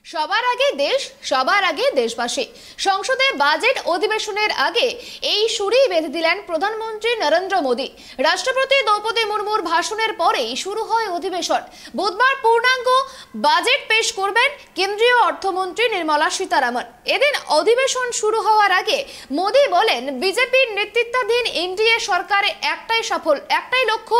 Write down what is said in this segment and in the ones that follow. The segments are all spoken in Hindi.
সবার আগে দেশ, সবার আগে দেশবাসী। সংসদে বাজেট অধিবেশনের আগে এই সুরেই বেঁধে দিলেন প্রধানমন্ত্রী নরেন্দ্র মোদী। রাষ্ট্রপতি দ্রৌপদী মুর্মুর ভাষণের পরেই শুরু হয় অধিবেশন। বুধবার পূর্ণাঙ্গ বাজেট পেশ করবেন কেন্দ্রীয় অর্থমন্ত্রী নির্মলা সীতারামন। এদিন অধিবেশন শুরু হওয়ার আগে মোদী বলেন, বিজেপির নেতৃত্বাধীন এনডিএ সরকারের একটাই লক্ষ্য,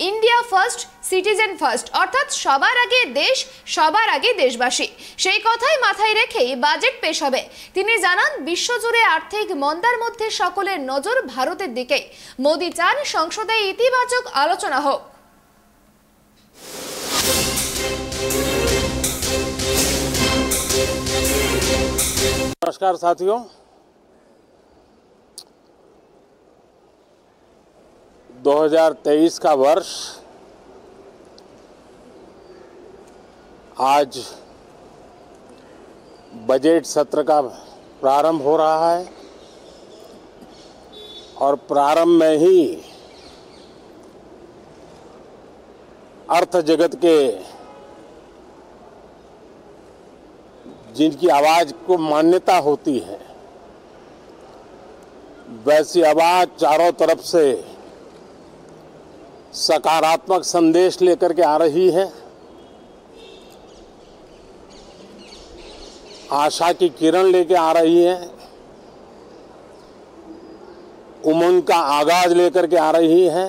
ইন্ডিয়া ফার্স্ট, সিটিজেন ফার্স্ট, অর্থাৎ সবার আগে দেশ, সবার আগে দেশবাসী। সেই কথাই মাথায় রেখেই বাজেট পেশ হবে। তিনি জানান, বিশ্বজুড়ে আর্থিক মন্দার মধ্যে সকলের নজর ভারতের দিকে। মোদী চান সংসদে ইতিবাচক আলোচনা হোক। नमस्कार साथियों, 2023 का वर्ष आज बजट सत्र का प्रारंभ हो रहा है और प्रारंभ में ही अर्थ जगत के जिनकी आवाज को मान्यता होती है, वैसी आवाज चारों तरफ से सकारात्मक संदेश लेकर के आ रही है। आशा की किरण लेके आ रही है, उमंग का आगाज लेकर के आ रही है।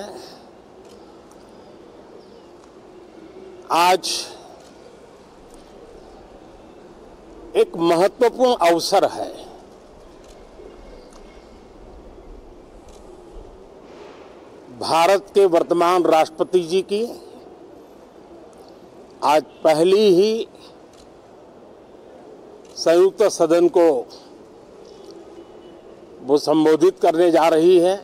आज एक महत्वपूर्ण अवसर है। भारत के वर्तमान राष्ट्रपति जी की आज पहली ही संयुक्त सदन को वो संबोधित करने जा रही है।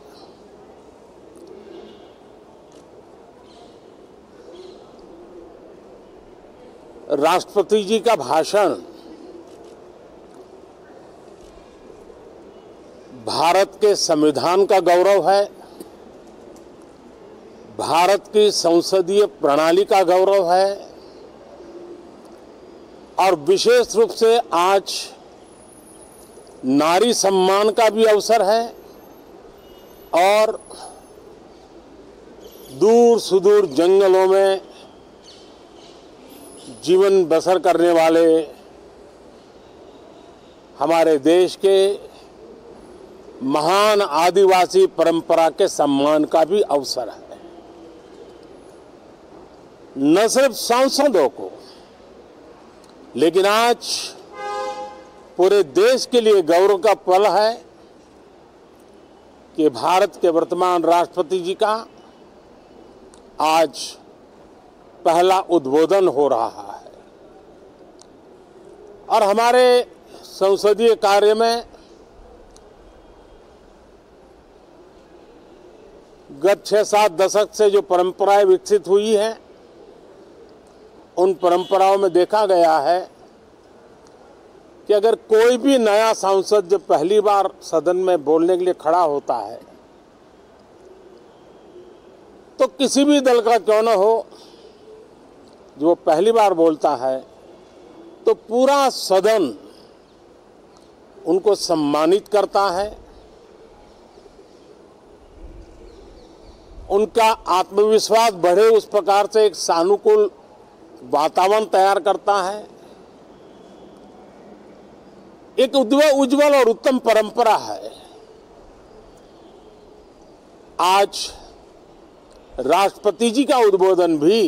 राष्ट्रपति जी का भाषण भारत के संविधान का गौरव है, भारत की संसदीय प्रणाली का गौरव है और विशेष रूप से आज नारी सम्मान का भी अवसर है और दूर सुदूर जंगलों में जीवन बसर करने वाले हमारे देश के महान आदिवासी परंपरा के सम्मान का भी अवसर है। न सिर्फ सांसदों को, लेकिन आज पूरे देश के लिए गौरव का पल है कि भारत के वर्तमान राष्ट्रपति जी का आज पहला उद्बोधन हो रहा है और हमारे संसदीय कार्य में गत 6-7 दशक से जो परंपराएं विकसित हुई हैं, उन परंपराओं में देखा गया है कि अगर कोई भी नया सांसद जब पहली बार सदन में बोलने के लिए खड़ा होता है, तो किसी भी दल का क्यों न हो, जो पहली बार बोलता है तो पूरा सदन उनको सम्मानित करता है, उनका आत्मविश्वास बढ़े उस प्रकार से एक सानुकूल वातावरण तैयार करता है। एक उज्जवल और उत्तम परंपरा है। आज राष्ट्रपति जी का उद्बोधन भी